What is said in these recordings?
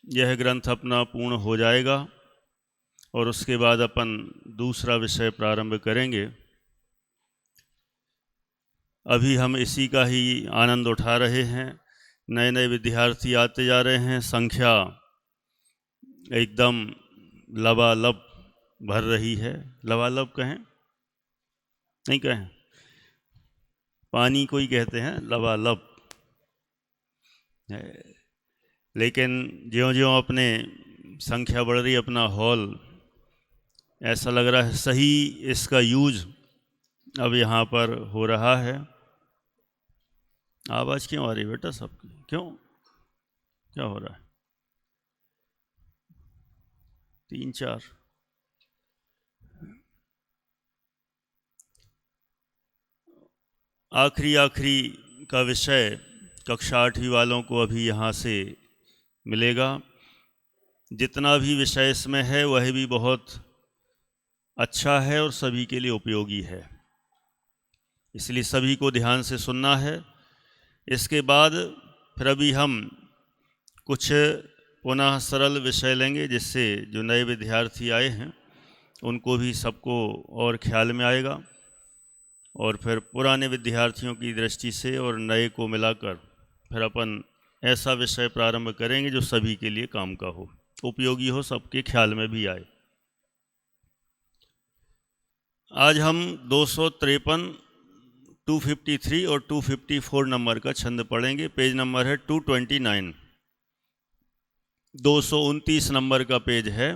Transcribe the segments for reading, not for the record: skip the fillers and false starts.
यह ग्रंथ अपना पूर्ण हो जाएगा और उसके बाद अपन दूसरा विषय प्रारंभ करेंगे। अभी हम इसी का ही आनंद उठा रहे हैं। नए नए विद्यार्थी आते जा रहे हैं, संख्या एकदम लबालब भर रही है। लबालब कहें, नहीं कहें, पानी को ही कहते हैं लबालब। लेकिन ज्यों-ज्यों अपने संख्या बढ़ रही, अपना हॉल ऐसा लग रहा है सही इसका यूज अब यहाँ पर हो रहा है। आवाज़ क्यों आ रही है बेटा सबकी? क्यों, क्या हो रहा है? 3-4 आखिरी का विषय कक्षा 8वीं वालों को अभी यहाँ से मिलेगा। जितना भी विषय इसमें है वह भी बहुत अच्छा है और सभी के लिए उपयोगी है, इसलिए सभी को ध्यान से सुनना है। इसके बाद फिर अभी हम कुछ पुनः सरल विषय लेंगे, जिससे जो नए विद्यार्थी आए हैं उनको भी सबको और ख्याल में आएगा, और फिर पुराने विद्यार्थियों की दृष्टि से और नए को मिलाकर फिर अपन ऐसा विषय प्रारंभ करेंगे जो सभी के लिए काम का हो, उपयोगी हो, सबके ख्याल में भी आए। आज हम 253, 253 और 254 नंबर का छंद पढ़ेंगे। पेज नंबर है 229, 229 नंबर का पेज है।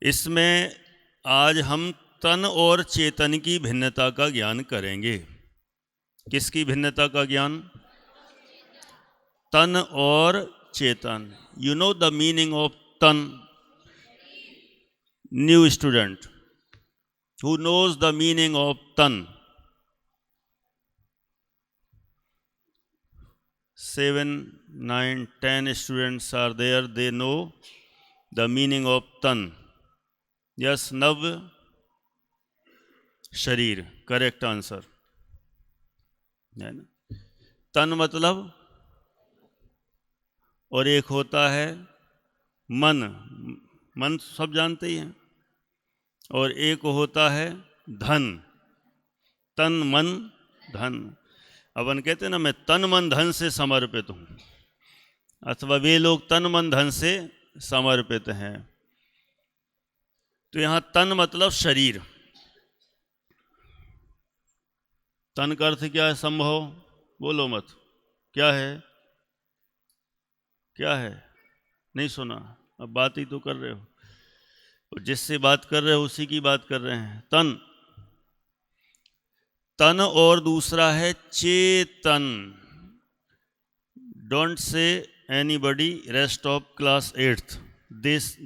इसमें आज हम तन और चेतन की भिन्नता का ज्ञान करेंगे। किसकी भिन्नता का ज्ञान? तन और चेतन। You know the meaning of तन? New student who knows the meaning of तन? 7, 9, 10 students are there, they know the meaning of tan. Yes, नव? शरीर, करेक्ट आंसर है ना। तन मतलब, और एक होता है मन, मन सब जानते ही हैं, और एक होता है धन, तन मन धन। अपन कहते हैं ना, मैं तन मन धन से समर्पित हूँ, अथवा वे लोग तन मन धन से समर्पित हैं। तो यहाँ तन मतलब शरीर। तन का अर्थ क्या है? संभव, बोलो मत, क्या है? क्या है? नहीं सुना? अब बात ही तो कर रहे हो, और जिससे बात कर रहे हो उसी की बात कर रहे हैं। तन, तन और दूसरा है चेतन। Don't say anybody rest of class 8th,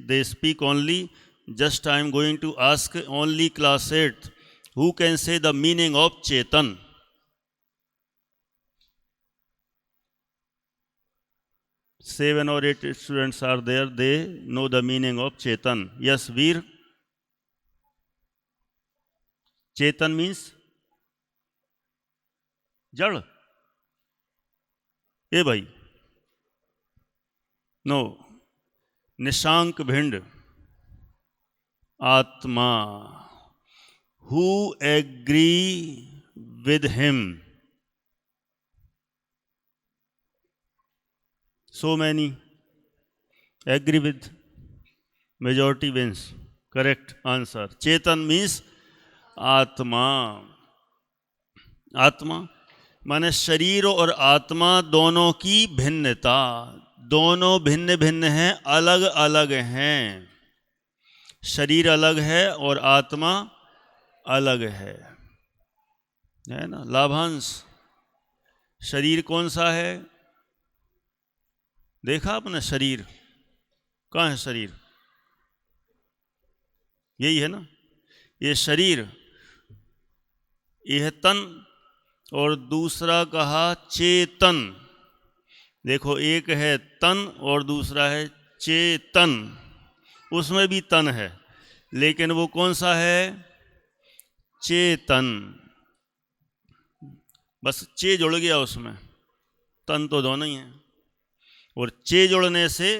they speak only, just I am going to ask only class 8th, who can say the meaning of chetan? Seven or 8 students are there, they know the meaning of chetan. Yes, Veer? Chetan means जड़? ए भाई, no, Nishank Bhind, आत्मा। Who agree with him? So many agree with, majority wins. Correct answer. Chetan means आत्मा। आत्मा माने शरीर और आत्मा दोनों की भिन्नता। दोनों भिन्न भिन्न हैं, अलग अलग हैं। शरीर अलग है और आत्मा अलग है ना। लाभांश, शरीर कौन सा है? देखा आपने शरीर? कहाँ है शरीर? यही है ना, ये शरीर। यह तन, और दूसरा कहा चेतन। देखो, एक है तन और दूसरा है चेतन। उसमें भी तन है, लेकिन वो कौन सा है? चेतन। बस चे जुड़ गया उसमें, तन तो दोनों ही हैं, और चे जुड़ने से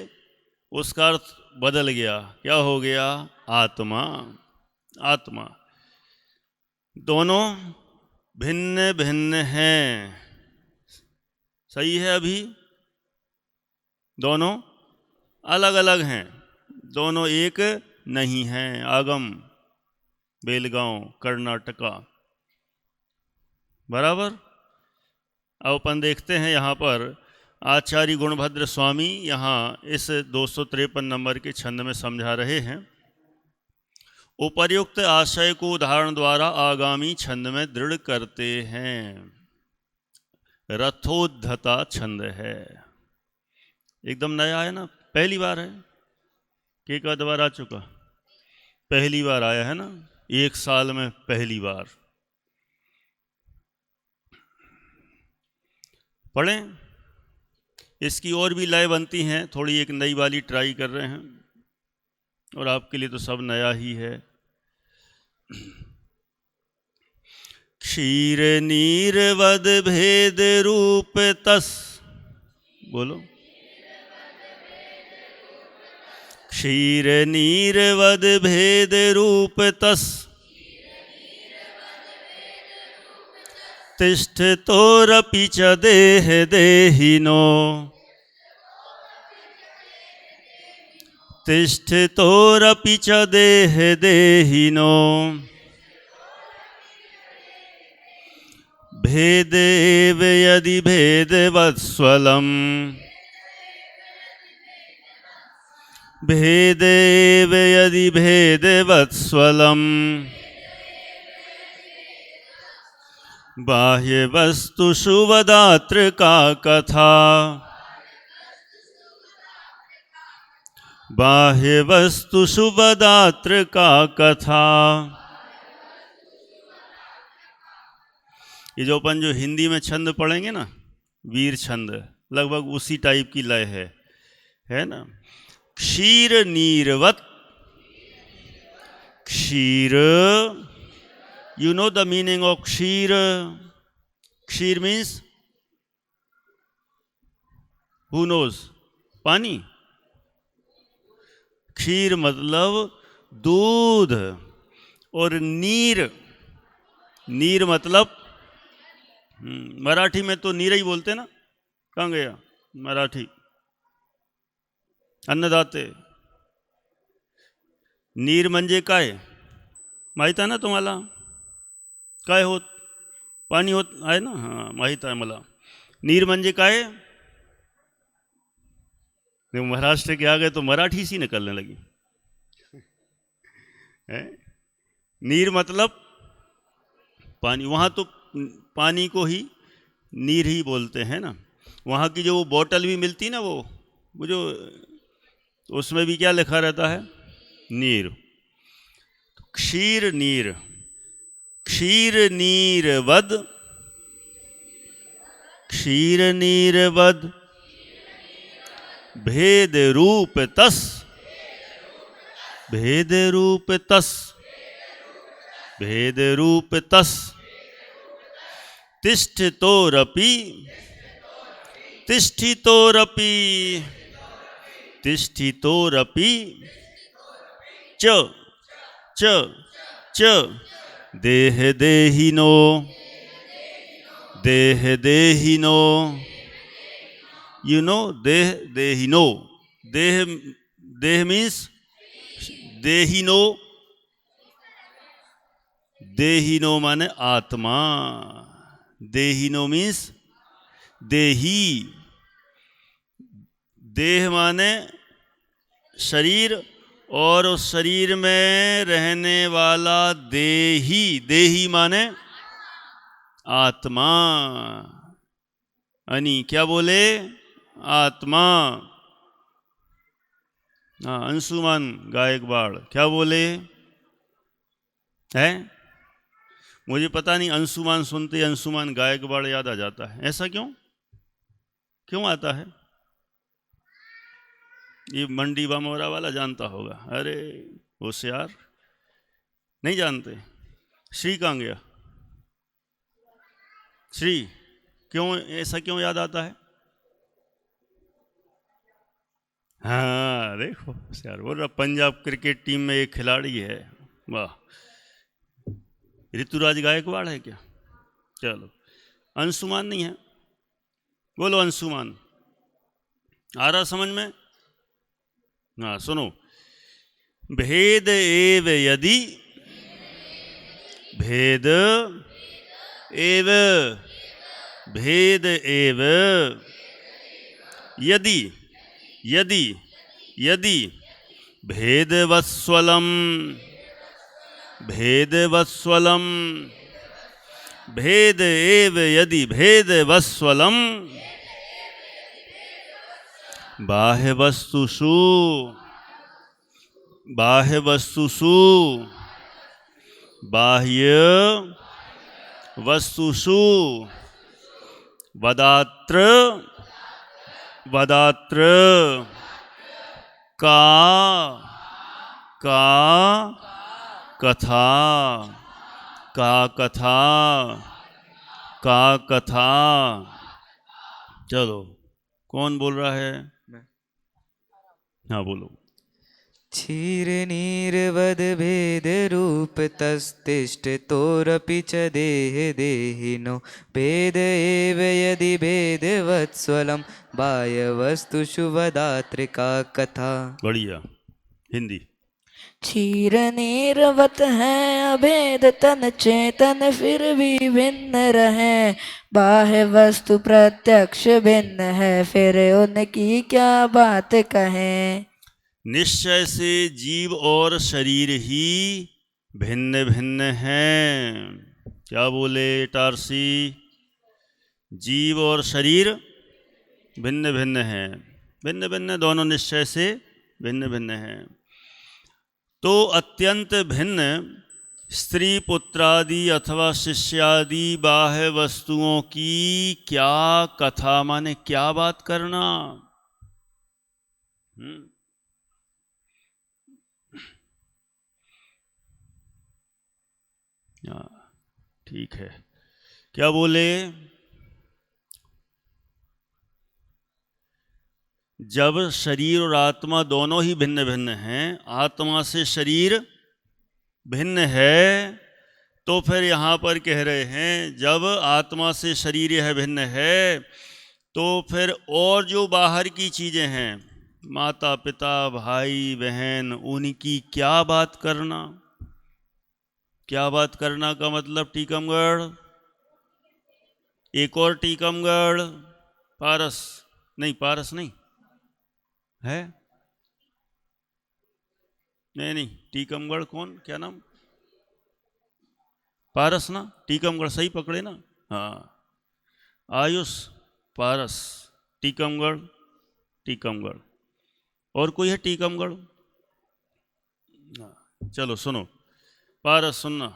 उसका अर्थ बदल गया। क्या हो गया? आत्मा। आत्मा। दोनों भिन्न भिन्न हैं, सही है? अभी दोनों अलग अलग हैं, दोनों एक नहीं हैं। आगम, बेलगांव, कर्नाटका, बराबर। अब अपन देखते हैं यहाँ पर आचार्य गुणभद्र स्वामी यहाँ इस 253 नंबर के छंद में समझा रहे हैं। उपर्युक्त आशय को उदाहरण द्वारा आगामी छंद में दृढ़ करते हैं। रथोद्धता छंद है, एकदम नया है ना, पहली बार है कि एक आध बार आ चुका? पहली बार आया है ना, एक साल में पहली बार। पढ़ें, इसकी और भी लय बनती हैं, थोड़ी एक नई वाली ट्राई कर रहे हैं, और आपके लिए तो सब नया ही है। क्षीर नीर वद भेद रूप तस, बोलो। क्षीर नीर वद भेद रूप तस, तिष्ठतोरपि च देह देहिनो, तिष्ठतोरपि च देह देहिनो, भेद एव यदि भेदवत्स्वलम्, भेद एव यदि भेदवत्स्वलम्, बाह्य वस्तुषु वदात्र का कथा, बाह्य वस्तुषु वदात्र का कथा। ये जो अपन जो हिंदी में छंद पढ़ेंगे ना, वीर छंद, लगभग उसी टाइप की लय है ना। क्षीर नीरवत, क्षीर, you know the meaning of Kshir? Kshir means, who knows? पानी। क्षीर मतलब दूध, और नीर, नीर मतलब मराठी में तो नीर ही बोलते ना, कहाँ गया मराठी? अन्नदाते। नीर म्हणजे काय माहीत आहे ना तुम्हाला? काय होत? पाणी होत आहे ना? हां, माहीत आहे मला। नीर म्हणजे काय? महाराष्ट्र के आ गए तो मराठी सी निकलने लगी है? नीर मतलब पानी, वहाँ तो पानी को ही नीर ही बोलते हैं ना। वहाँ की जो वो बोतल भी मिलती ना, वो जो उसमें भी क्या लिखा रहता है? नीर। क्षीर नीर, क्षीर नीर वद, क्षीर नीर वद, भेद रूप तस, भेद रूप तस, भेद रूप तस, तिष्ठतोरपि, तिष्ठितोरपि, तिष्ठितोरपि च च च देह देहिनो, देह देहिनो, यू नो देह देहिनो, देह, देह मीन्स देहिनो, देहिनो माने आत्मा, देहिनो मीन्स देही, देह माने शरीर, और उस शरीर में रहने वाला देही, देही माने आत्मा। अनि क्या बोले? आत्मा। हाँ, अंशुमान गायकवाड़ क्या बोले है? मुझे पता नहीं, अंशुमान सुनते अंशुमान गायकवाड़ याद आ जाता है, ऐसा क्यों? क्यों आता है? ये मंडी बामोरा वाला जानता होगा। अरे होशियार, नहीं जानते? श्री कहाँ गया? श्री, क्यों ऐसा क्यों याद आता है? हाँ देखो यार, बोल रहा पंजाब क्रिकेट टीम में एक खिलाड़ी है, वाह, ऋतुराज गायकवाड़ है क्या? चलो, अंशुमान नहीं है, बोलो अंशुमान। आ रहा समझ में? हाँ सुनो, भेद एव यदि, भेद एव, भेद एव यदि, यदि, यदि भेदवत्स्वलम, भेदवत्स्वलम, भेद एव यदि भेदवत्स्वलम बाह्यवस्तुषु, बाह्यवस्तुषु, बाह्य वस्तुषु वदात्र, वदात्र का, का कथा, का कथा, का कथा। चलो, कौन बोल रहा है? हाँ बोलो। क्षीर नीरवद भेद रूप तस्तिष्ठ तोरपि च देह देहिनो भेद एव यदि भेद वत्सलम बाह्यवस्तुषु वदात्रिका कथा। बढ़िया, हिंदी। क्षीर नीरवत है अभेद तन चेतन फिर भी भिन्न रहे, बाह्य वस्तु प्रत्यक्ष भिन्न है फिर उनकी क्या बात कहें। निश्चय से जीव और शरीर ही भिन्न भिन्न हैं। क्या बोले टारसी? जीव और शरीर भिन्न भिन्न हैं, भिन्न भिन्न, दोनों निश्चय से भिन्न भिन्न हैं। तो अत्यंत भिन्न स्त्री पुत्रादि अथवा शिष्यादि बाह्य वस्तुओं की क्या कथा, माने क्या बात करना। ठीक है, क्या बोले? जब शरीर और आत्मा दोनों ही भिन्न भिन्न हैं, आत्मा से शरीर भिन्न है, तो फिर यहाँ पर कह रहे हैं जब आत्मा से शरीर यह भिन्न है तो फिर और जो बाहर की चीज़ें हैं, माता पिता भाई बहन, उनकी क्या बात करना। क्या बात करना का मतलब टीकमगढ़, एक और टीकमगढ़, पारस नहीं, पारस नहीं है, नहीं नहीं, टीकमगढ़ कौन, क्या नाम? पारस ना, टीकमगढ़ सही पकड़े ना। हाँ, आयुष, पारस, टीकमगढ़, टीकमगढ़, और कोई है टीकमगढ़? चलो सुनो, पारस सुनना।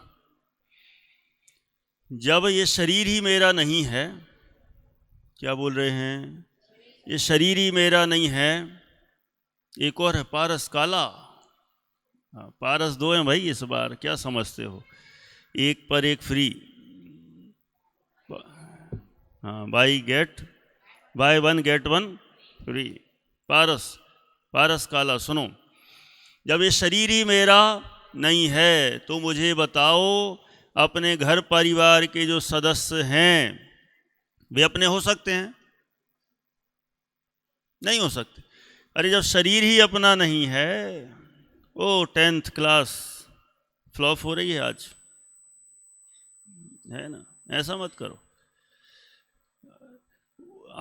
जब ये शरीर ही मेरा नहीं है, क्या बोल रहे हैं? ये शरीर ही मेरा नहीं है, एक और है पारस काला। हाँ, पारस दो हैं भाई इस बार, क्या समझते हो? एक पर एक फ्री। हाँ, buy one get one free. Paras, Paras काला। सुनो, जब ये शरीर ही मेरा नहीं है तो मुझे बताओ अपने घर परिवार के जो सदस्य हैं वे अपने हो सकते हैं? नहीं हो सकते। अरे जब शरीर ही अपना नहीं है, ओ 10th क्लास फ्लॉप हो रही है आज, है ना? ऐसा मत करो।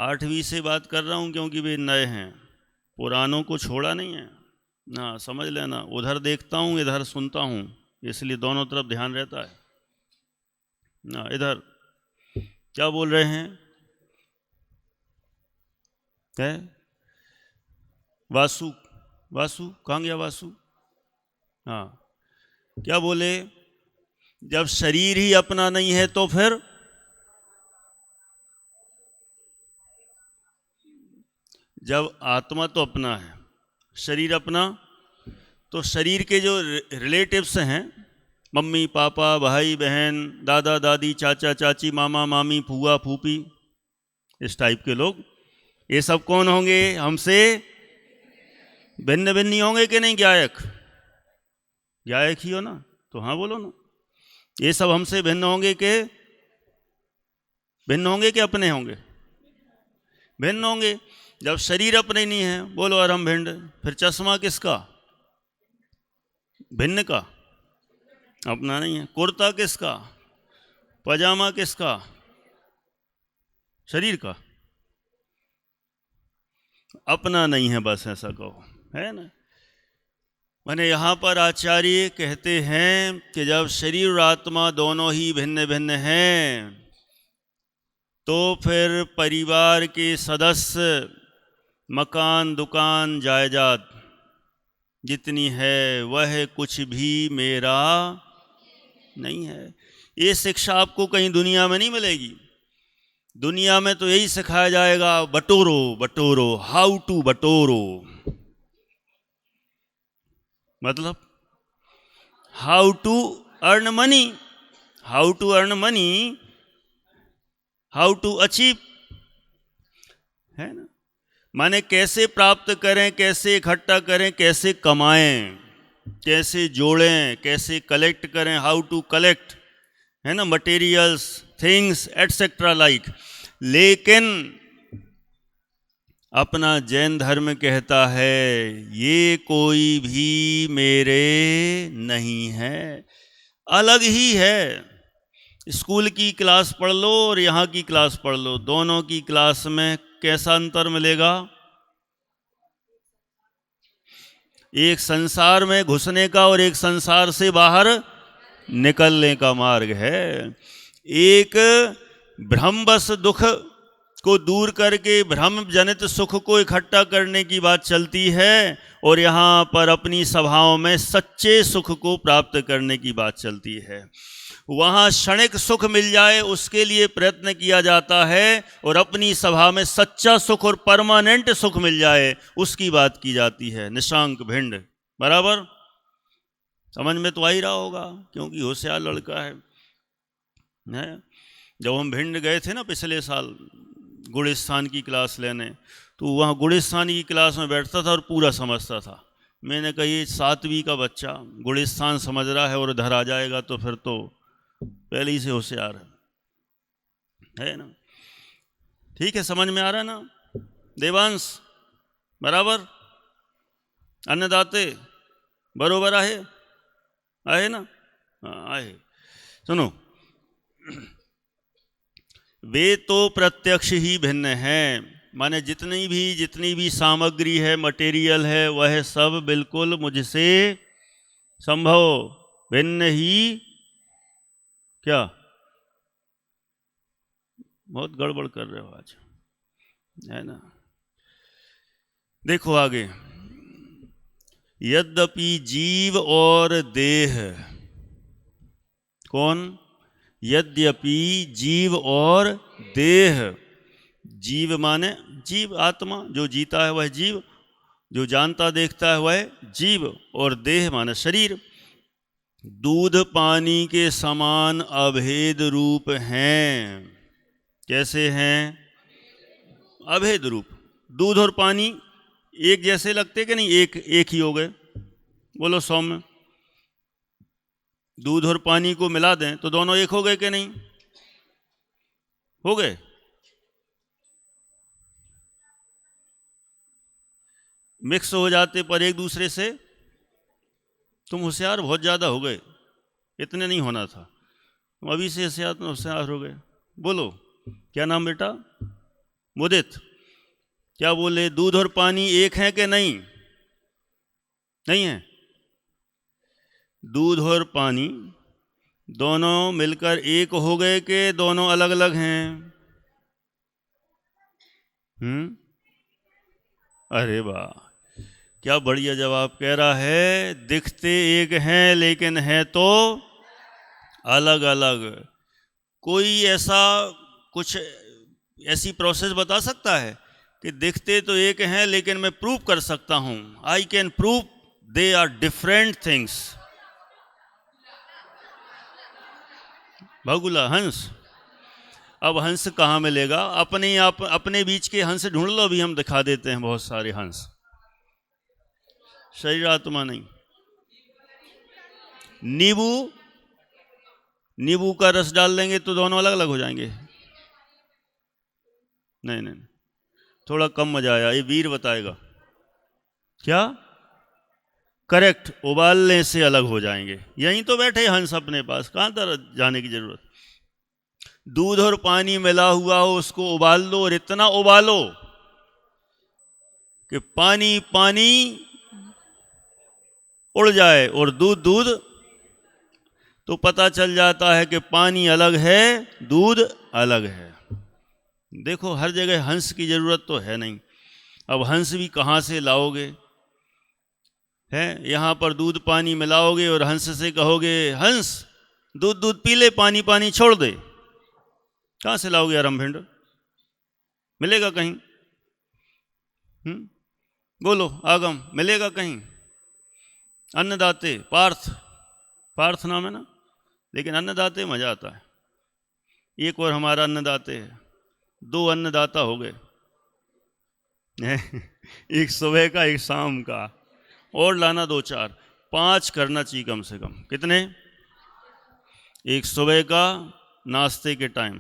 8वीं से बात कर रहा हूँ क्योंकि वे नए हैं, पुरानों को छोड़ा नहीं है ना, समझ लेना। उधर देखता हूँ इधर सुनता हूँ, इसलिए दोनों तरफ ध्यान रहता है ना। इधर क्या बोल रहे हैं? है वासु, वासु कहाँ गया वासु? हाँ, क्या बोले? जब शरीर ही अपना नहीं है तो फिर जब आत्मा तो अपना है, शरीर अपना, तो शरीर के जो रिलेटिव्स हैं, मम्मी पापा, भाई बहन, दादा दादी, चाचा चाची, मामा मामी, फूआ फूफी, इस टाइप के लोग, ये सब कौन होंगे? हमसे भिन्न भिन्न ही होंगे कि नहीं? गायक गायक ही हो ना, तो हाँ बोलो ना। ये सब हमसे भिन्न होंगे कि अपने होंगे? भिन्न होंगे। जब शरीर अपने नहीं है, बोलो अरम भिंड, फिर चश्मा किसका? भिन्न का, अपना नहीं है। कुर्ता किसका? पजामा किसका? शरीर का, अपना नहीं है, बस ऐसा कहो, है ना। माने यहाँ पर आचार्य कहते हैं कि जब शरीर और आत्मा दोनों ही भिन्न भिन्न हैं, तो फिर परिवार के सदस्य, मकान, दुकान, जायदाद जितनी है वह कुछ भी मेरा नहीं है। ये शिक्षा आपको कहीं दुनिया में नहीं मिलेगी। दुनिया में तो यही सिखाया जाएगा, बटोरो बटोरो, हाउ टू बटोरो, मतलब how to earn money, how to earn money, how to achieve, है ना। माने कैसे प्राप्त करें, कैसे इकट्ठा करें, कैसे कमाएं, कैसे जोड़ें, कैसे कलेक्ट करें, हाउ टू कलेक्ट, है ना, मटेरियल्स, थिंग्स एटसेट्रा लाइक। लेकिन अपना जैन धर्म कहता है ये कोई भी मेरे नहीं है, अलग ही है। स्कूल की क्लास पढ़ लो और यहाँ की क्लास पढ़ लो, दोनों की क्लास में कैसा अंतर मिलेगा? एक संसार में घुसने का और एक संसार से बाहर निकलने का मार्ग है। एक भ्रमवश दुख को दूर करके भ्रम जनित सुख को इकट्ठा करने की बात चलती है, और यहाँ पर अपनी सभाओं में सच्चे सुख को प्राप्त करने की बात चलती है। वहाँ क्षणिक सुख मिल जाए उसके लिए प्रयत्न किया जाता है, और अपनी सभा में सच्चा सुख और परमानेंट सुख मिल जाए उसकी बात की जाती है। निशांक भिंड, बराबर समझ में तो आ ही रहा होगा, क्योंकि होशियार लड़का है। जब हम भिंड गए थे ना पिछले साल गुलिस्तान की क्लास लेने, तो वहाँ गुलिस्तान की क्लास में बैठता था और पूरा समझता था। मैंने कहा ये 7वीं का बच्चा गुलिस्तान समझ रहा है और इधर आ जाएगा तो फिर तो पहले ही से होशियार है ना। ठीक है, समझ में आ रहा है ना देवांश? बराबर, अन्नदाते बरोबर आहे ना? हाँ आहे। सुनो, वे तो प्रत्यक्ष ही भिन्न हैं। माने जितनी भी सामग्री है, मटेरियल है, वह सब बिल्कुल मुझसे संभव भिन्न ही। क्या बहुत गड़बड़ कर रहे हो आज, है ना। देखो आगे, यद्यपि जीव और देह, कौन? यद्यपि जीव और देह, जीव माने जीव आत्मा, जो जीता है वह जीव, जो जानता देखता है वह जीव, और देह माने शरीर, दूध पानी के समान अभेद रूप हैं। कैसे हैं? अभेद रूप। दूध और पानी एक जैसे लगते कि नहीं? एक ही हो गए। बोलो सौम्य, दूध और पानी को मिला दें तो दोनों एक हो गए कि नहीं? हो गए। मिक्स हो जाते पर एक दूसरे से। तुम होशियार बहुत ज़्यादा हो गए, इतने नहीं होना था, तुम अभी से होशियार हो गए। बोलो क्या नाम बेटा? मुदित। क्या बोले? दूध और पानी एक हैं कि नहीं? नहीं है। दूध और पानी दोनों मिलकर एक हो गए कि दोनों अलग अलग हैं? अरे वाह, क्या बढ़िया जवाब कह रहा है। दिखते एक हैं लेकिन हैं तो अलग अलग। कोई ऐसी प्रोसेस बता सकता है कि दिखते तो एक हैं लेकिन मैं प्रूव कर सकता हूं? I can prove they are different things. भगुला हंस। अब हंस कहाँ मिलेगा? अपने आप अपने बीच के हंस ढूंढ लो, अभी हम दिखा देते हैं बहुत सारे हंस। शरीर आत्मा नहीं। नींबू, नींबू का रस डाल देंगे तो दोनों अलग अलग हो जाएंगे। नहीं नहीं, थोड़ा कम मजा आया, ये वीर बताएगा। क्या? करेक्ट, उबालने से अलग हो जाएंगे। यहीं तो बैठे हंस अपने पास, कहाँ तरह जाने की जरूरत। दूध और पानी मिला हुआ हो, उसको उबाल लो और इतना उबालो कि पानी पानी उड़ जाए और दूध दूध, तो पता चल जाता है कि पानी अलग है, दूध अलग है। देखो हर जगह हंस की जरूरत तो है नहीं। अब हंस भी कहाँ से लाओगे? है यहाँ पर दूध पानी मिलाओगे और हंस से कहोगे हंस दूध दूध पी ले, पानी पानी छोड़ दे, कहाँ से लाओगे आरमभिंड? मिलेगा कहीं? बोलो आगम, मिलेगा कहीं? अन्नदाते, पार्थ, पार्थ नाम है ना, लेकिन अन्नदाते मजा आता है। एक और हमारा अन्नदाते है, 2 अन्नदाता हो गए। एक सुबह का एक शाम का, और लाना 2-4, 5 करना चाहिए कम से कम। कितने? एक सुबह का नाश्ते के टाइम,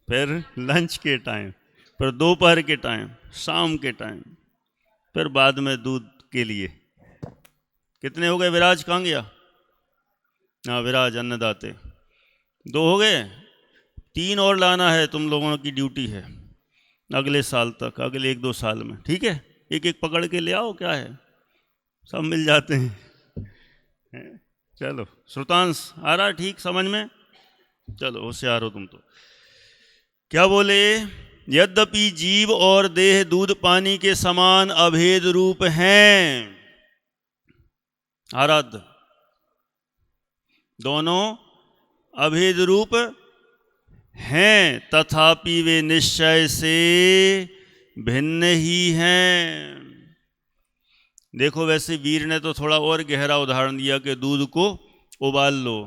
फिर लंच के टाइम, फिर दोपहर के टाइम, शाम के टाइम, फिर बाद में दूध के लिए। कितने हो गए? विराज कहाँ गया? हाँ विराज अन्नदाते 2 हो गए। 3 और लाना है, तुम लोगों की ड्यूटी है अगले साल तक, अगले 1-2 साल में, ठीक है? एक एक पकड़ के ले आओ, क्या है, सब मिल जाते हैं। चलो श्रुतांश आ रहा है ठीक समझ में? चलो होशियार हो तुम तो। क्या बोले? यद्यपि जीव और देह दूध पानी के समान अभेद रूप हैं, आराध्य दोनों अभेद रूप हैं, तथापि वे निश्चय से भिन्न ही हैं। देखो वैसे वीर ने तो थोड़ा और गहरा उदाहरण दिया कि दूध को उबाल लो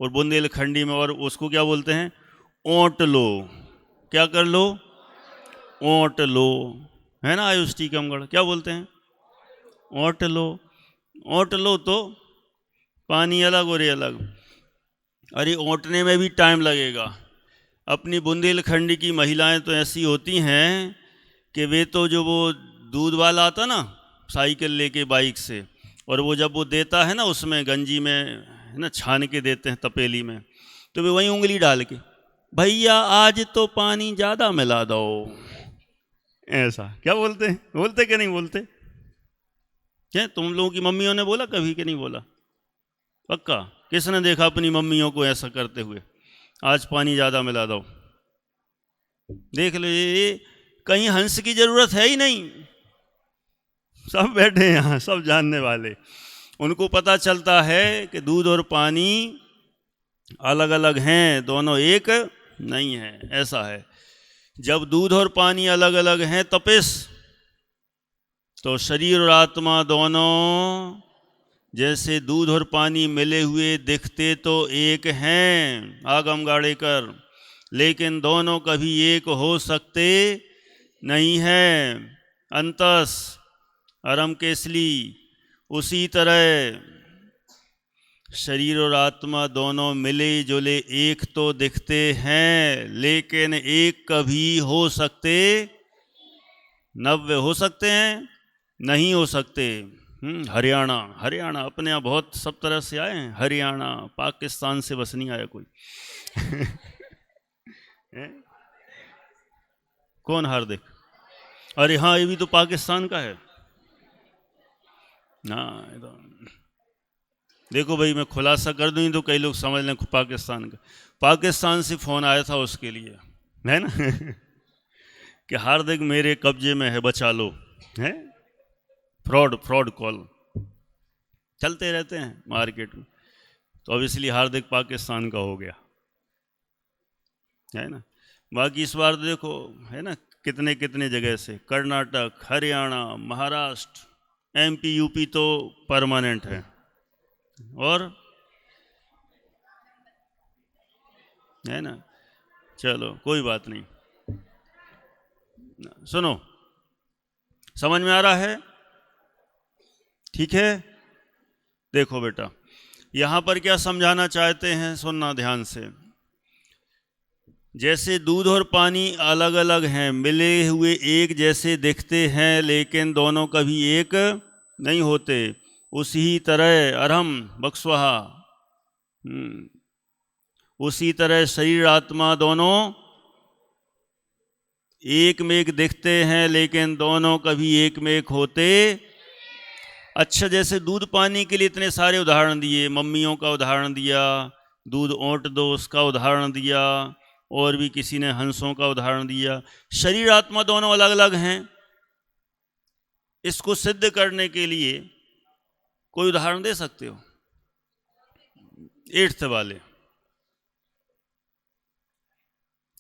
और बुंदेलखंडी में और उसको क्या बोलते हैं? ओंट लो। क्या कर लो? ओंट लो, है ना? आयुष टीकमगढ़ क्या बोलते हैं? ओंट लो। ओंट लो तो पानी अलग और ये अलग। अरे ओंटने में भी टाइम लगेगा। अपनी बुंदेलखंडी की महिलाएं तो ऐसी होती हैं कि वे तो जो वो दूध वाला आता ना साइकिल लेके बाइक से, और वो जब वो देता है ना उसमें गंजी में, है ना, छान के देते हैं तपेली में, तो वे वहीं उंगली डाल के, भैया आज तो पानी ज़्यादा मिला दो, ऐसा क्या बोलते हैं? बोलते कि नहीं बोलते? क्या तुम लोगों की मम्मियों ने बोला कभी कि नहीं बोला? पक्का? किसने देखा अपनी मम्मियों को ऐसा करते हुए? आज पानी ज़्यादा मिला दो। देख लो, ये कहीं हंस की जरूरत है ही नहीं। सब बैठे हैं यहाँ, सब जानने वाले, उनको पता चलता है कि दूध और पानी अलग अलग हैं, दोनों एक नहीं है। ऐसा है, जब दूध और पानी अलग अलग हैं तपिस, तो शरीर और आत्मा दोनों जैसे दूध और पानी मिले हुए दिखते तो एक हैं आगम गाड़ेकर, लेकिन दोनों कभी एक हो सकते नहीं हैं। अंतस अरम केसली, उसी तरह शरीर और आत्मा दोनों मिले जुले एक तो दिखते हैं, लेकिन एक कभी हो सकते, नव्य हो सकते हैं, नहीं हो सकते। हरियाणा, हरियाणा अपने यहाँ बहुत सब तरह से आए हैं। हरियाणा, पाकिस्तान से बस नहीं आया कोई। कौन हार्दिक? अरे हाँ, ये भी तो पाकिस्तान का है ना। देखो भाई, मैं खुलासा कर दूँ तो कई लोग समझ लें पाकिस्तान का। पाकिस्तान से फ़ोन आया था उसके लिए, है ना, कि हार्दिक मेरे कब्जे में है, बचा लो। है फ्रॉड कॉल चलते रहते हैं मार्केट में, तो अब इसलिए हार्दिक पाकिस्तान का हो गया, है ना। बाकी इस बार देखो, है ना, कितने कितने जगह से, कर्नाटक, हरियाणा, महाराष्ट्र, एमपी, यूपी तो परमानेंट है। और है ना। चलो कोई बात नहीं, सुनो, समझ में आ रहा है? ठीक है। देखो बेटा, यहां पर क्या समझाना चाहते हैं, सुनना ध्यान से। जैसे दूध और पानी अलग अलग हैं, मिले हुए एक जैसे दिखते हैं, लेकिन दोनों कभी एक नहीं होते, उसी तरह अरहम बक्स्वहा, उसी तरह शरीर आत्मा दोनों एक में एक दिखते हैं, लेकिन दोनों कभी एक में एक होते। अच्छा, जैसे दूध पानी के लिए इतने सारे उदाहरण दिए, मम्मियों का उदाहरण दिया, दूध ओंट दो उसका उदाहरण दिया, और भी किसी ने हंसों का उदाहरण दिया। शरीर आत्मा दोनों अलग अलग हैं, इसको सिद्ध करने के लिए कोई उदाहरण दे सकते हो? 8th वाले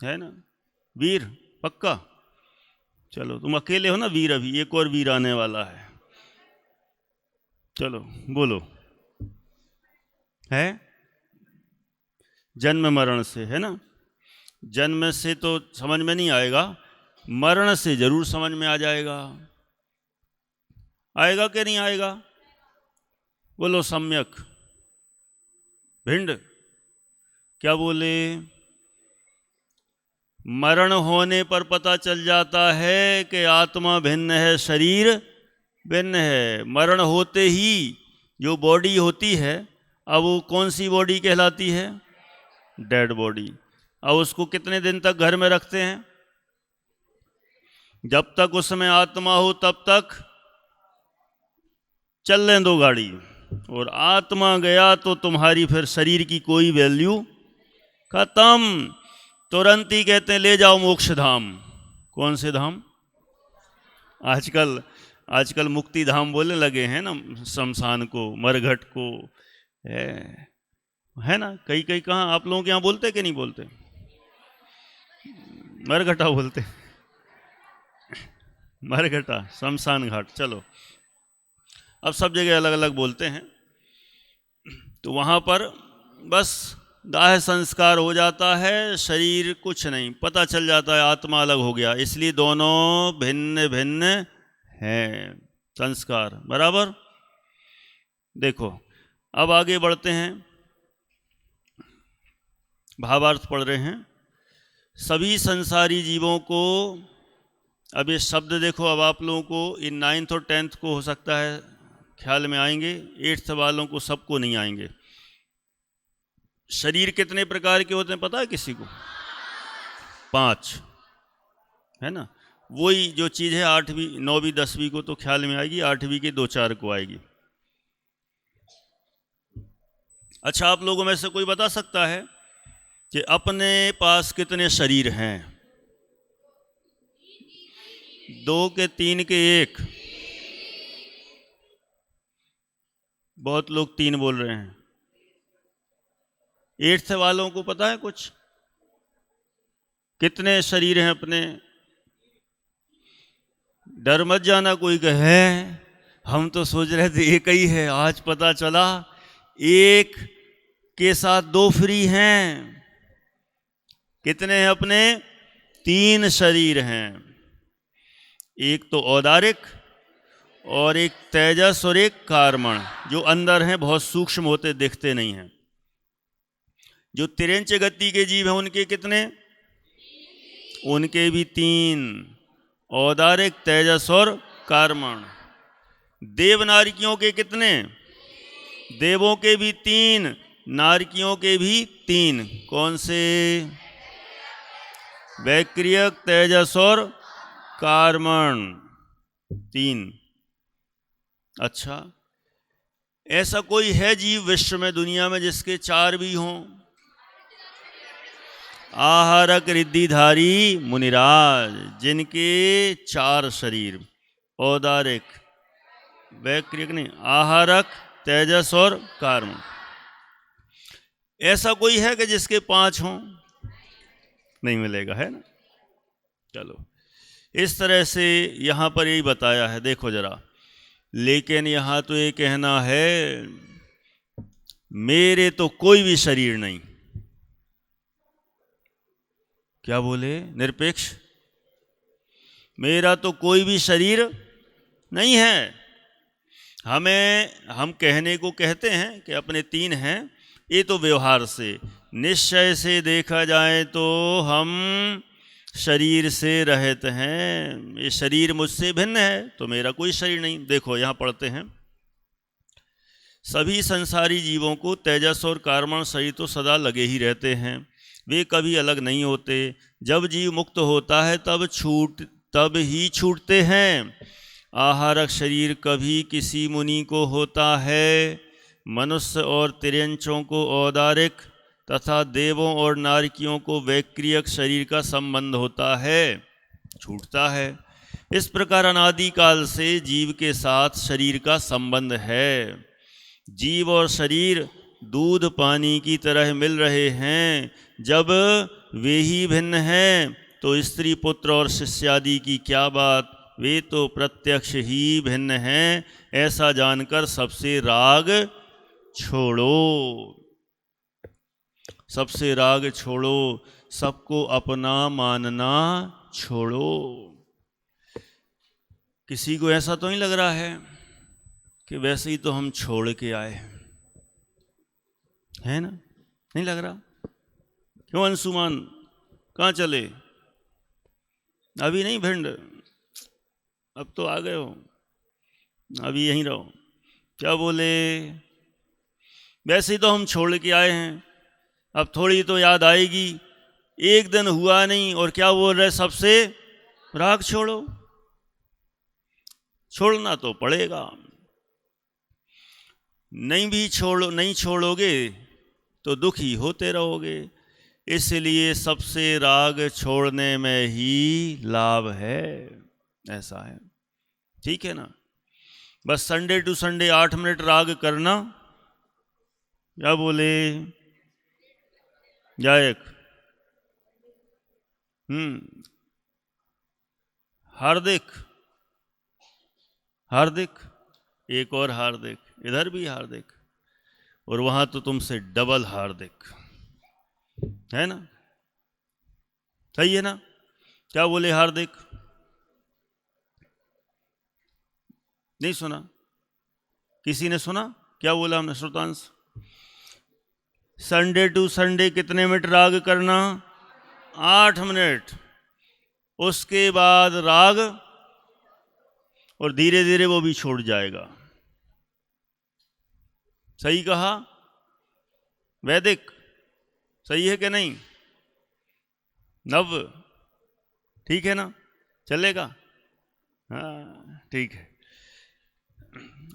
है ना, वीर पक्का? चलो, तुम अकेले हो ना वीर, अभी एक और वीर आने वाला है। चलो बोलो। है जन्म मरण से, है ना। जन्म से तो समझ में नहीं आएगा, मरण से जरूर समझ में आ जाएगा। आएगा कि नहीं आएगा? बोलो सम्यक। भिंड क्या बोले? मरण होने पर पता चल जाता है कि आत्मा भिन्न है, शरीर भिन्न है। मरण होते ही जो बॉडी होती है, अब वो कौन सी बॉडी कहलाती है? Dead body. अब उसको कितने दिन तक घर में रखते हैं? जब तक उसमें आत्मा हो तब तक चलने दो गाड़ी, और आत्मा गया तो तुम्हारी फिर शरीर की कोई वैल्यू खत्म। तुरंत ही कहते हैं ले जाओ मोक्ष धाम। कौन से धाम? आजकल मुक्ति धाम बोलने लगे हैं ना, शमशान को, मरघट को, है ना। कई कहाँ आप लोगों के यहाँ बोलते कि नहीं बोलते? मरघटा बोलते, मरघटा, शमशान घाट। चलो, अब सब जगह अलग अलग बोलते हैं। तो वहाँ पर बस दाह संस्कार हो जाता है, शरीर कुछ नहीं, पता चल जाता है आत्मा अलग हो गया। इसलिए दोनों भिन्न भिन्न हैं, संस्कार बराबर। देखो अब आगे बढ़ते हैं, भावार्थ पढ़ रहे हैं। सभी संसारी जीवों को, अब ये शब्द देखो, अब आप लोगों को इन 9th और 10th को हो सकता है ख्याल में आएंगे, 8th वालों को सबको नहीं आएंगे। शरीर कितने प्रकार के होते हैं पता है किसी को? 5, है ना। वही जो चीज़ है 8वीं 9वीं 10वीं को तो ख्याल में आएगी, 8वीं के 2-4 को आएगी। अच्छा, आप लोगों में से कोई बता सकता है कि अपने पास कितने शरीर हैं? 2 के 3 के 1? बहुत लोग 3 बोल रहे हैं। 8th वालों को पता है कुछ? कितने शरीर हैं अपने? डर मत जाना कोई कहे हम तो सोच रहे थे एक ही है, आज पता चला एक के साथ 2 फ्री हैं। कितने हैं अपने? 3 शरीर हैं। एक तो औदारिक, और एक तेजस, और एक कार्मण, जो अंदर हैं, बहुत सूक्ष्म होते, दिखते नहीं हैं। जो तिरंच गति के जीव हैं उनके कितने? उनके भी 3, औदारिक, तेजस और कार्मण। देव नारकियों के कितने? देवों के भी 3, नारकियों के भी 3। कौन से? वैक्रियक, तेजस और कार्मण, 3। अच्छा, ऐसा कोई है जीव विश्व में, दुनिया में, जिसके 4 भी हों? आहारक रिद्धिधारी मुनिराज, जिनके 4 शरीर, औदारिक, वैक्रियक नहीं, आहारक, तेजस और कार्म। ऐसा कोई है कि जिसके 5 हों? नहीं मिलेगा, है ना। चलो, इस तरह से यहाँ पर यही बताया है, देखो जरा। लेकिन यहाँ तो ये कहना है मेरे तो कोई भी शरीर नहीं, क्या बोले? निरपेक्ष। मेरा तो कोई भी शरीर नहीं है। हम कहने को कहते हैं कि अपने तीन हैं, ये तो व्यवहार से, निश्चय से देखा जाए तो हम शरीर से रहित हैं। ये शरीर मुझसे भिन्न है तो मेरा कोई शरीर नहीं। देखो यहाँ पढ़ते हैं, सभी संसारी जीवों को तेजस और कार्बन शरीर तो सदा लगे ही रहते हैं, वे कभी अलग नहीं होते। जब जीव मुक्त होता है तब ही छूटते हैं। आहारक शरीर कभी किसी मुनि को होता है, मनुष्य और तिर्यंचों को औदारिक तथा देवों और नारकियों को वैक्रियक शरीर का संबंध होता है, छूटता है। इस प्रकार अनादिकाल से जीव के साथ शरीर का संबंध है। जीव और शरीर दूध पानी की तरह मिल रहे हैं। जब वे ही भिन्न हैं तो स्त्री पुत्र और शिष्यादि की क्या बात, वे तो प्रत्यक्ष ही भिन्न हैं। ऐसा जानकर सबसे राग छोड़ो, सबसे राग छोड़ो, सबको अपना मानना छोड़ो। किसी को ऐसा तो नहीं लग रहा है कि वैसे ही तो हम छोड़ के आए है ना? नहीं लग रहा? क्यों अंशुमान, कहाँ चले? अभी नहीं भिंड, अब तो आ गए हो, अभी यहीं रहो। क्या बोले? वैसे ही तो हम छोड़ के आए हैं, अब थोड़ी तो याद आएगी। एक दिन हुआ नहीं और क्या बोल रहे? सबसे राग छोड़ो। छोड़ना तो पड़ेगा, नहीं छोड़ोगे तो दुखी होते रहोगे। इसलिए सबसे राग छोड़ने में ही लाभ है, ऐसा है। ठीक है ना? बस संडे टू संडे 8 मिनट राग करना। क्या बोले? गायक हार्दिक, एक और हार्दिक, इधर भी हार्दिक, और वहां तो तुमसे डबल हार्दिक है ना? सही है ना? क्या बोले? हार्दिक नहीं सुना? किसी ने सुना? क्या बोला हमने? श्रोतांश, संडे टू संडे कितने मिनट राग करना? 8 मिनट। उसके बाद राग, और धीरे धीरे वो भी छोड़ जाएगा। सही कहा? वैदिक सही है कि नहीं? नव ठीक है ना? चलेगा? हाँ ठीक है।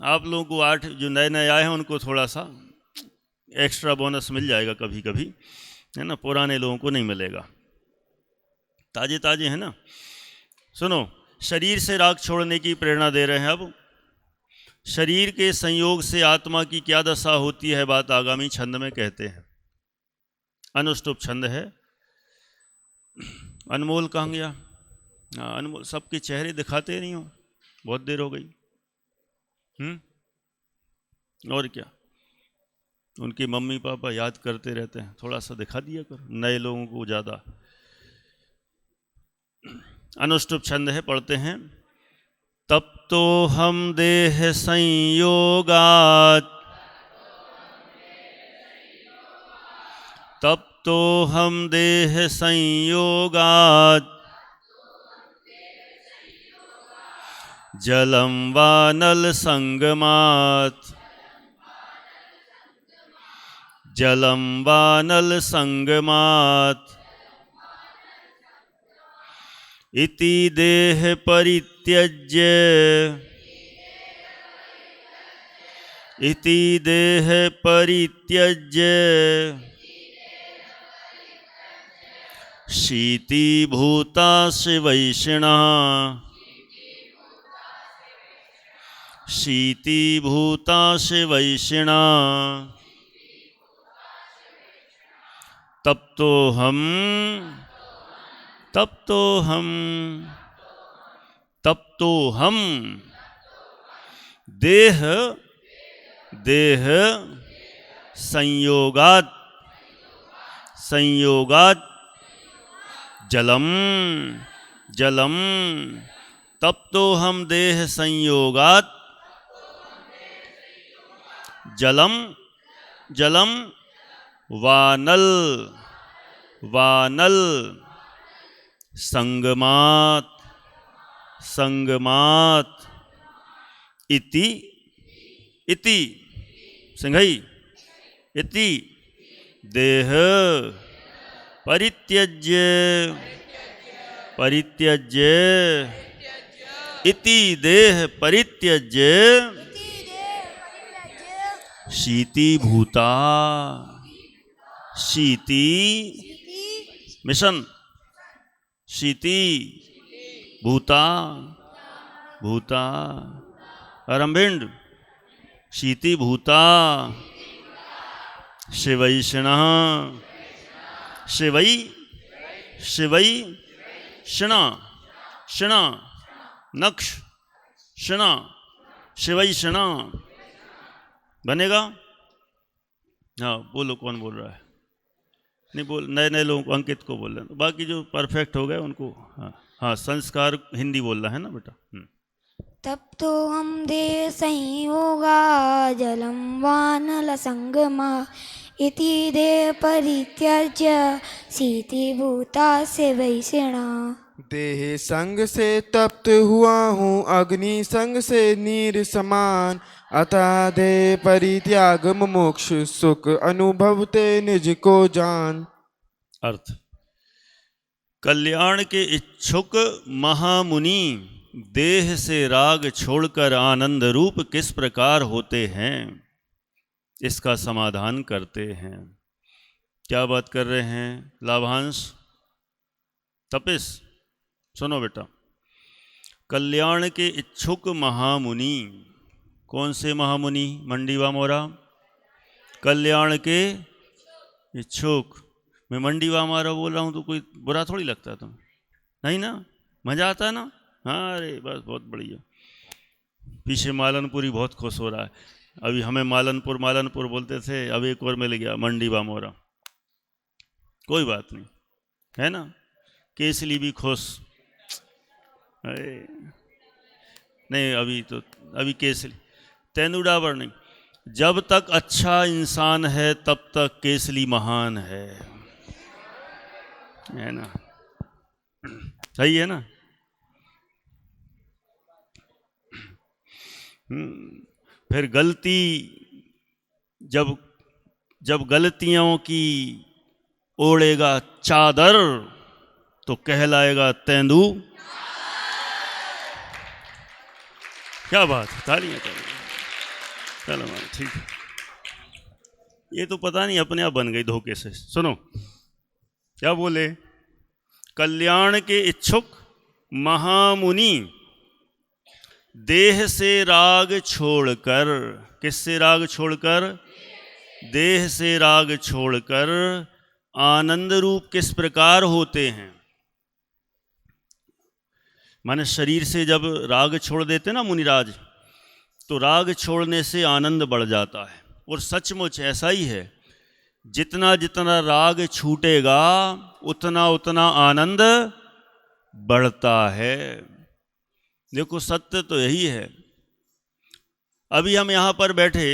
आप लोगों को 8 जो नए नए आए हैं उनको थोड़ा सा एक्स्ट्रा बोनस मिल जाएगा कभी कभी, है ना? पुराने लोगों को नहीं मिलेगा, ताजे ताजे हैं ना। सुनो, शरीर से राग छोड़ने की प्रेरणा दे रहे हैं। अब शरीर के संयोग से आत्मा की क्या दशा होती है, बात आगामी छंद में कहते हैं। अनुष्टुप छंद है। अनमोल कहाँ गया? अनमोल, सबके चेहरे दिखाते नहीं हो, बहुत देर हो गई। और क्या, उनके मम्मी पापा याद करते रहते हैं, थोड़ा सा दिखा दिया करो, नए लोगों को ज़्यादा। अनुष्टुप छंद है, पढ़ते हैं। तब तो हम देह संयोगात, तब तो हम देह संयोगात, जलम वा नल संगमात, जलम वा नल संगमात, इति देह परित्यज्य, इति देह परित्यज्य, शीतीभूता शिवैषिणः, शीतीभूता शिवैषिणः, तब तो हम, तब तो हम, तब तो हम देह, देह संयोगात, संयोगात जलम जलम तप्तो हम देह संयोगात जलम जलम वानल वानल संगमात संगमात इति इति संघई इति देह परित्यज्य परित्यज्य इति देह परित्यज्य शीति भूता शीति मिशन शीति भूता भूता आरंभिंड शीति भूता शिवैषिणः शिवै शिवै शिण शिण नक्ष शिण शिवै शिण बनेगा। हाँ बोलो कौन बोल रहा है? नहीं बोल, नए नए लोगों को, अंकित को बोल रहे हैं, बाकी जो परफेक्ट हो गए उनको। हाँ हाँ संस्कार हिंदी बोल रहा है ना बेटा। तब तो हम देह संयोगा जलम वानल संगमा इति देह परित्यज्य शीति भूता से वैषिणा। देह संग से तप्त हुआ हूँ अग्नि संग से नीर समान, अतः देह परित्याग मोक्ष सुख अनुभवते निज को जान। अर्थ, कल्याण के इच्छुक महामुनि देह से राग छोड़कर आनंद रूप किस प्रकार होते हैं, इसका समाधान करते हैं। क्या बात कर रहे हैं लाभांश तपिस? सुनो बेटा, कल्याण के इच्छुक महामुनि, कौन से महामुनि? मंडीवा मोरा। कल्याण के इच्छुक, मैं मंडीवा मोरा बोल रहा हूँ तो कोई बुरा थोड़ी लगता तुम? नहीं ना, मजा आता है ना? हाँ अरे बस बहुत बढ़िया। पीछे मालनपुरी बहुत खुश हो रहा है। अभी हमें मालनपुर मालनपुर बोलते थे, अब एक और मिल गया मंडीवा मोरा। कोई बात नहीं, है ना? केसली भी खुश। अरे नहीं अभी केसली तेंदुडावर नहीं। जब तक अच्छा इंसान है तब तक केसली महान है ना? सही है ना? फिर गलती, जब गलतियों की ओढ़ेगा चादर तो कहलाएगा तेंदु। क्या बात, तालियां तालियां। चलो ठीक है, ये तो पता नहीं अपने आप बन गई धोखे से। सुनो क्या बोले, कल्याण के इच्छुक महामुनि देह से राग छोड़कर, किससे राग छोड़कर? देह से राग छोड़कर आनंद रूप किस प्रकार होते हैं। माने शरीर से जब राग छोड़ देते ना मुनिराज, तो राग छोड़ने से आनंद बढ़ जाता है। और सचमुच ऐसा ही है, जितना जितना राग छूटेगा उतना उतना आनंद बढ़ता है। देखो सत्य तो यही है। अभी हम यहाँ पर बैठे,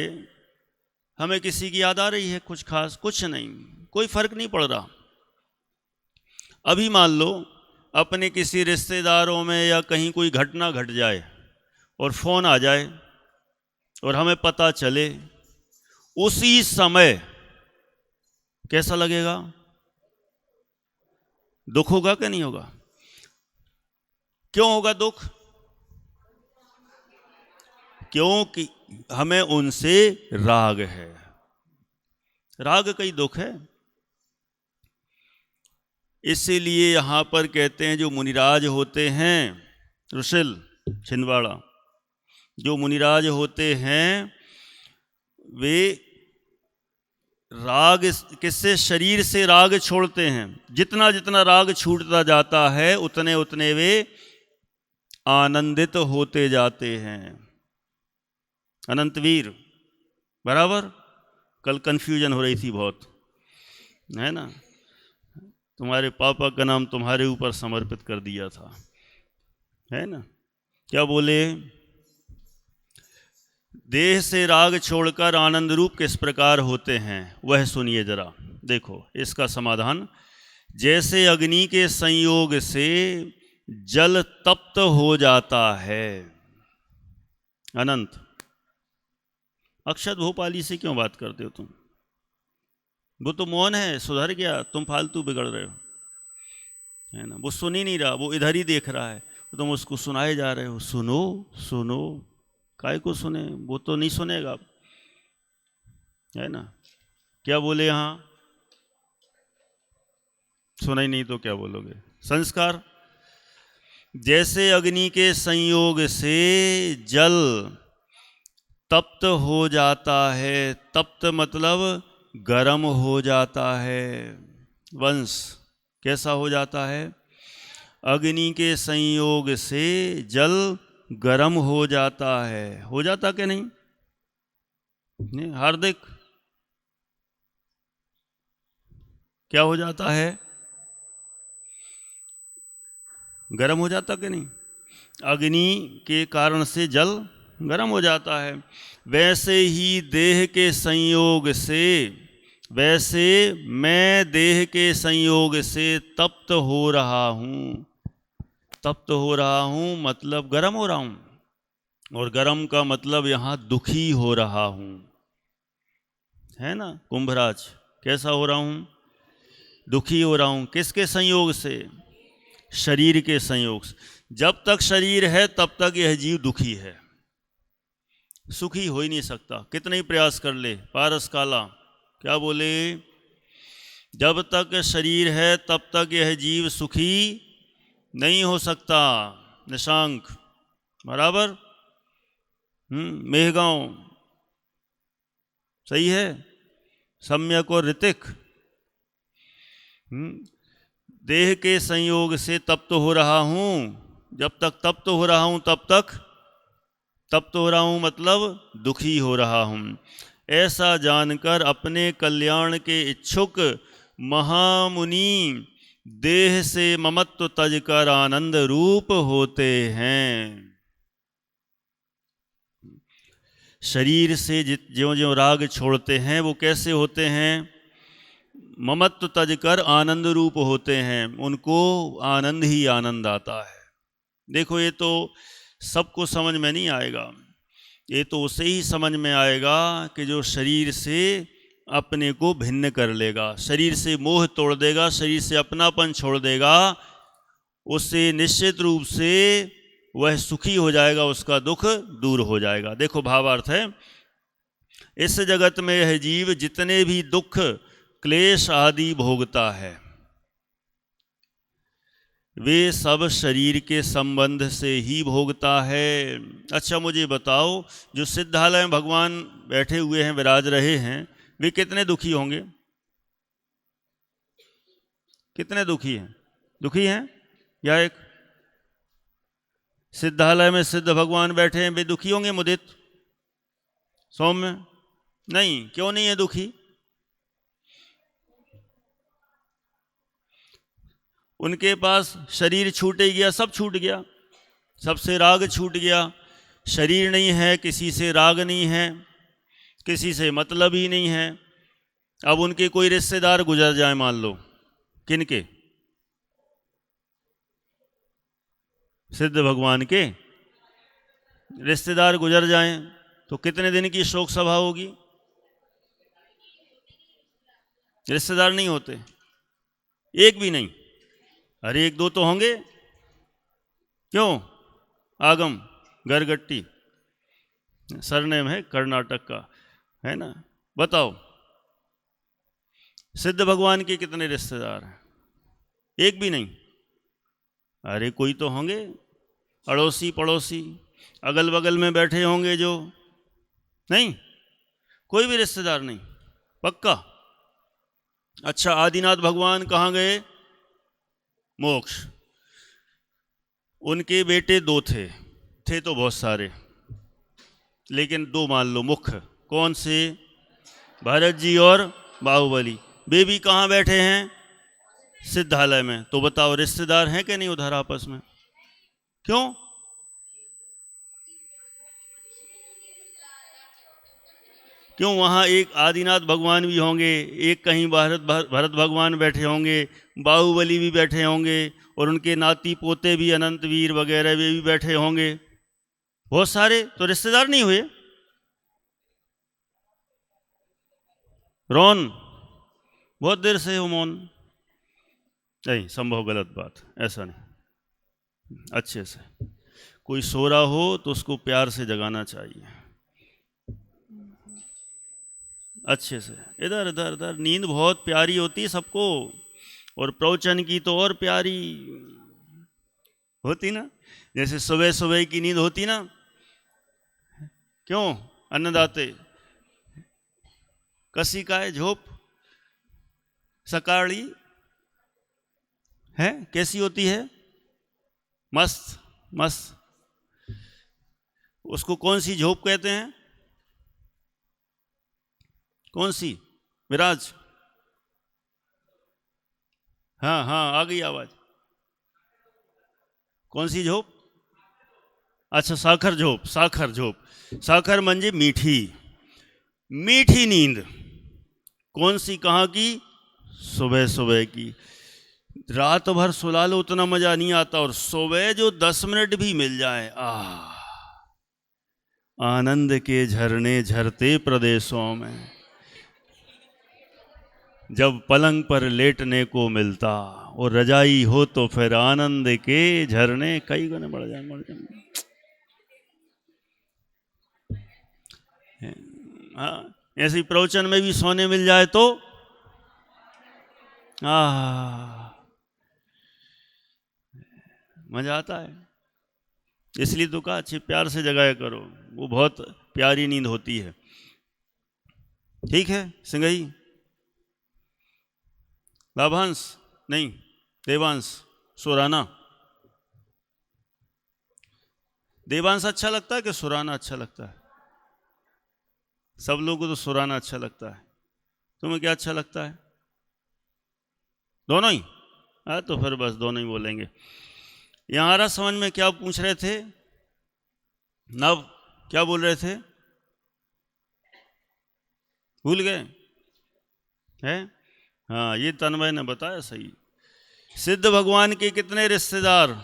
हमें किसी की याद आ रही है कुछ खास? कुछ नहीं, कोई फर्क नहीं पड़ रहा। अभी मान लो अपने किसी रिश्तेदारों में या कहीं कोई घटना घट जाए और फोन आ जाए और हमें पता चले, उसी समय कैसा लगेगा? दुख होगा कि नहीं होगा? क्यों होगा दुख? क्योंकि हमें उनसे राग है। राग का ही दुख है। इसीलिए यहां पर कहते हैं जो मुनिराज होते हैं, ऋषिल छिंदवाड़ा, जो मुनिराज होते हैं वे राग किससे? शरीर से राग छोड़ते हैं। जितना जितना राग छूटता जाता है उतने उतने वे आनंदित होते जाते हैं। अनंतवीर बराबर? कल कंफ्यूजन हो रही थी बहुत, है ना? तुम्हारे पापा का नाम तुम्हारे ऊपर समर्पित कर दिया था, है ना। क्या बोले? देह से राग छोड़कर आनंद रूप किस प्रकार होते हैं वह सुनिए जरा। देखो इसका समाधान, जैसे अग्नि के संयोग से जल तप्त हो जाता है। अनंत, अक्षत भोपाली से क्यों बात करते हो तुम? वो तो मौन है, सुधर गया, तुम फालतू बिगड़ रहे हो, है ना। वो सुन ही नहीं रहा, वो इधर ही देख रहा है, तुम उसको सुनाए जा रहे हो। सुनो सुनो, काय को सुने, वो तो नहीं सुनेगा, है ना। क्या बोले यहाँ? सुना ही नहीं तो क्या बोलोगे? संस्कार, जैसे अग्नि के संयोग से जल तप्त हो जाता है, तप्त मतलब गर्म हो जाता है। वंश कैसा हो जाता है? अग्नि के संयोग से जल गर्म हो जाता है। हो जाता कि नहीं? नहीं, हार्दिक क्या हो जाता है? गर्म हो जाता कि नहीं? अग्नि के कारण से जल गर्म हो जाता है। वैसे ही देह के संयोग से, वैसे मैं देह के संयोग से तप्त हो रहा हूँ। तप्त हो रहा हूँ मतलब गर्म हो रहा हूँ, और गर्म का मतलब यहाँ दुखी हो रहा हूँ, है ना। कुंभराज, कैसा हो रहा हूँ? दुखी हो रहा हूँ। किसके संयोग से? शरीर के संयोग से। जब तक शरीर है तब तक यह जीव दुखी है, सुखी हो ही नहीं सकता, कितने ही प्रयास कर ले। पारस काला क्या बोले? जब तक शरीर है तब तक यह जीव सुखी नहीं हो सकता। निशांक बराबर? मेहगांव सही है। सम्यक और ऋतिक, देह के संयोग से तप्त हो रहा हूँ। जब तक तप्त हो रहा हूँ तब तक तप्त हो रहा हूँ मतलब दुखी हो रहा हूँ। ऐसा जानकर अपने कल्याण के इच्छुक महामुनि देह से ममत्व तज कर आनंद रूप होते हैं। शरीर से ज्यों ज्यों राग छोड़ते हैं वो कैसे होते हैं? ममत्व तज कर आनंद रूप होते हैं, उनको आनंद ही आनंद आता है। देखो ये तो सबको समझ में नहीं आएगा, ये तो उसे ही समझ में आएगा कि जो शरीर से अपने को भिन्न कर लेगा, शरीर से मोह तोड़ देगा, शरीर से अपनापन छोड़ देगा, उससे निश्चित रूप से वह सुखी हो जाएगा, उसका दुख दूर हो जाएगा। देखो भावार्थ है, इस जगत में यह जीव जितने भी दुख क्लेश आदि भोगता है वे सब शरीर के संबंध से ही भोगता है। अच्छा मुझे बताओ, जो सिद्धालय में भगवान बैठे हुए हैं, विराज रहे हैं, वे कितने दुखी होंगे? कितने दुखी हैं? दुखी हैं या एक सिद्धालय में सिद्ध भगवान बैठे हैं, वे दुखी होंगे? मुदित, सौम्य, नहीं। क्यों नहीं है दुखी? उनके पास शरीर छूटे गया, सब छूट गया, सबसे राग छूट गया। शरीर नहीं है, किसी से राग नहीं है, किसी से मतलब ही नहीं है। अब उनके कोई रिश्तेदार गुजर जाए, मान लो, किनके? सिद्ध भगवान के रिश्तेदार गुजर जाएं तो कितने दिन की शोक सभा होगी? रिश्तेदार नहीं होते, एक भी नहीं। अरे एक दो तो होंगे, क्यों? आगम गरगट्टी सरनेम है कर्नाटक का, है ना। बताओ सिद्ध भगवान के कितने रिश्तेदार हैं? एक भी नहीं। अरे कोई तो होंगे, अड़ोसी पड़ोसी अगल बगल में बैठे होंगे जो। नहीं, कोई भी रिश्तेदार नहीं, पक्का। अच्छा आदिनाथ भगवान कहाँ गए? मोक्ष। उनके बेटे दो थे तो बहुत सारे, लेकिन दो मान लो मुख्य। कौन से? भरत जी और बाहुबली। वे भी कहाँ बैठे हैं? सिद्धालय में, तो बताओ रिश्तेदार हैं कि नहीं उधर आपस में? क्यों? क्यों? वहाँ एक आदिनाथ भगवान भी होंगे, एक कहीं भरत भगवान बैठे होंगे, बाहुबली भी बैठे होंगे, और उनके नाती पोते भी अनंत वीर वगैरह वे भी बैठे होंगे, बहुत सारे। तो रिश्तेदार नहीं हुए? रौन, बहुत देर से हो मौन। नहीं, संभव गलत बात, ऐसा नहीं। अच्छे से कोई सो रहा हो तो उसको प्यार से जगाना चाहिए, अच्छे से। इधर इधर इधर, नींद बहुत प्यारी होती है सबको, और प्रवचन की तो और प्यारी होती ना, जैसे सुबह सुबह की नींद होती ना। क्यों? अन्नदाते कसी का है झोप सकाड़ी है, कैसी होती है? मस्त मस्त। उसको कौन सी झोप कहते हैं? कौन सी? विराज? हाँ हाँ, आ गई आवाज। कौन सी झोप? अच्छा, साखर झोप। साखर झोप, साखर म्हणजे मीठी, मीठी नींद। कौन सी? कहाँ की? सुबह सुबह की। रात भर सुला लो उतना मजा नहीं आता, और सुबह जो 10 मिनट भी मिल जाए, आनंद के झरने झरते प्रदेशों में, जब पलंग पर लेटने को मिलता और रजाई हो तो फिर आनंद के झरने कई गुने बढ़ जाए। हाँ, ऐसी प्रवचन में भी सोने मिल जाए तो मजा आता है। इसलिए तो कहा अच्छे प्यार से जगाया करो, वो बहुत प्यारी नींद होती है। ठीक है सिंगई? लाभांश नहीं, देवांश, सुराना। देवांश अच्छा लगता है कि सुराना अच्छा लगता है? सब लोगों को तो सुराना अच्छा लगता है, तुम्हें क्या अच्छा लगता है? दोनों ही? तो फिर बस दोनों ही बोलेंगे। यहाँ आ रहा समझ में? क्या पूछ रहे थे नव? क्या बोल रहे थे? भूल गए हैं? हाँ, ये तन्मय ने बताया सही। सिद्ध भगवान के कितने रिश्तेदार?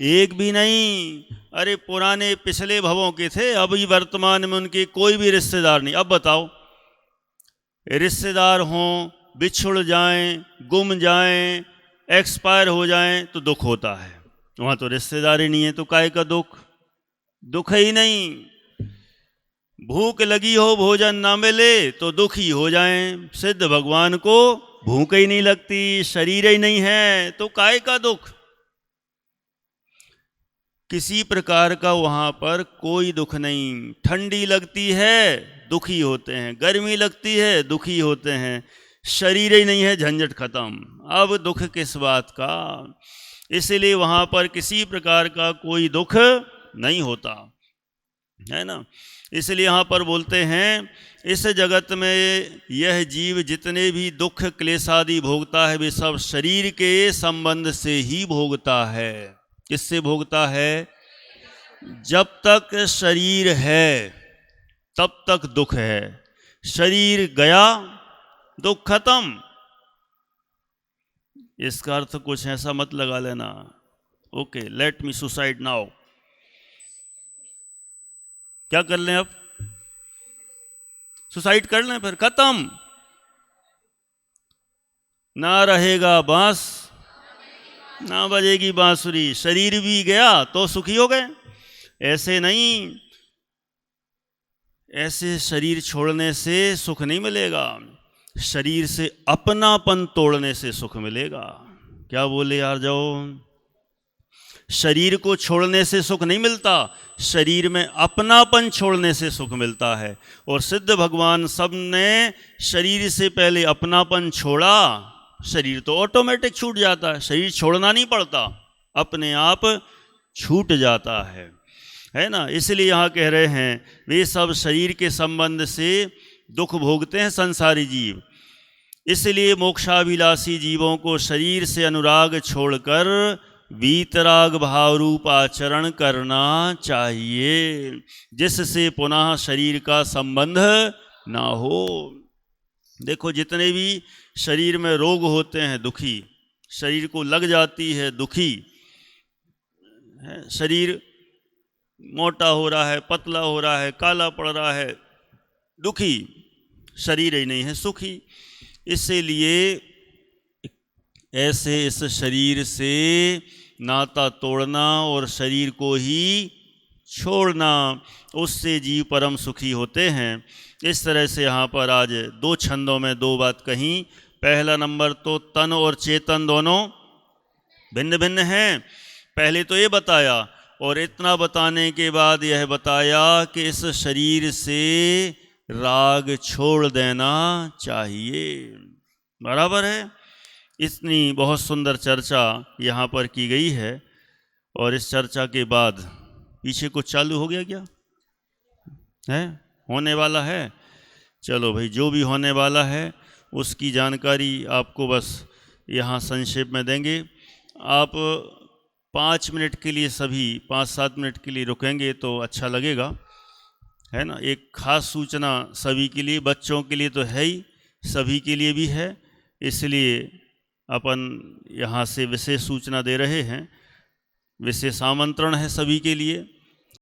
एक भी नहीं। अरे पुराने पिछले भवों के थे, अभी वर्तमान में उनके कोई भी रिश्तेदार नहीं। अब बताओ, रिश्तेदार हों, बिछुड़ जाएं, गुम जाएं, एक्सपायर हो जाएं तो दुख होता है। वहाँ तो रिश्तेदार ही नहीं है, तो काहे का दुख? दुख ही नहीं। भूख लगी हो, भोजन ना मिले तो दुख ही हो जाएं। सिद्ध भगवान को भूख ही नहीं लगती, शरीर ही नहीं है, तो काहे का दुख? किसी प्रकार का वहाँ पर कोई दुख नहीं। ठंडी लगती है, दुखी होते हैं, गर्मी लगती है, दुखी होते हैं, शरीर ही नहीं है, झंझट खत्म। अब दुख किस बात का? इसलिए वहाँ पर किसी प्रकार का कोई दुख नहीं होता है ना। इसलिए यहाँ पर बोलते हैं, इस जगत में यह जीव जितने भी दुख क्लेशादि भोगता है, वे सब शरीर के संबंध से ही भोगता है। किससे भोगता है? जब तक शरीर है तब तक दुख है, शरीर गया दुख खत्म। इसका अर्थ कुछ ऐसा मत लगा लेना, okay let me suicide now. क्या कर लें अब? सुसाइड कर लें, फिर खत्म। ना रहेगा बांस, ना बजेगी बांसुरी। शरीर भी गया तो सुखी हो गए, ऐसे नहीं। ऐसे शरीर छोड़ने से सुख नहीं मिलेगा, शरीर से अपनापन तोड़ने से सुख मिलेगा। क्या बोले यार? जाओ, शरीर को छोड़ने से सुख नहीं मिलता, शरीर में अपनापन छोड़ने से सुख मिलता है। और सिद्ध भगवान सब ने शरीर से पहले अपनापन छोड़ा, शरीर तो ऑटोमेटिक छूट जाता है, शरीर छोड़ना नहीं पड़ता, अपने आप छूट जाता है ना। इसलिए यहाँ कह रहे हैं, वे सब शरीर के संबंध से दुख भोगते हैं संसारी जीव। इसलिए मोक्षाभिलाषी जीवों को शरीर से अनुराग छोड़कर वीतराग भाव रूप आचरण करना चाहिए, जिससे पुनः शरीर का संबंध ना हो। देखो जितने भी शरीर में रोग होते हैं, दुखी, शरीर को लग जाती है दुखी है, शरीर मोटा हो रहा है, पतला हो रहा है, काला पड़ रहा है, दुखी शरीर ही नहीं है सुखी। इसलिए ऐसे इस शरीर से नाता तोड़ना और शरीर को ही छोड़ना, उससे जीव परम सुखी होते हैं। इस तरह से यहाँ पर आज 2 छंदों में 2 बात कही। पहला नंबर तो तन और चेतन दोनों भिन्न भिन्न हैं, पहले तो ये बताया, और इतना बताने के बाद यह बताया कि इस शरीर से राग छोड़ देना चाहिए। बराबर है। इतनी बहुत सुंदर चर्चा यहाँ पर की गई है। और इस चर्चा के बाद पीछे कुछ चालू हो गया क्या है? होने वाला है। चलो भाई, जो भी होने वाला है उसकी जानकारी आपको बस यहाँ संक्षेप में देंगे। आप 5 मिनट के लिए, सभी 5-7 मिनट के लिए रुकेंगे तो अच्छा लगेगा, है ना। एक खास सूचना सभी के लिए, बच्चों के लिए तो है ही, सभी के लिए भी है, इसलिए अपन यहाँ से विशेष सूचना दे रहे हैं, विशेष आमंत्रण है सभी के लिए।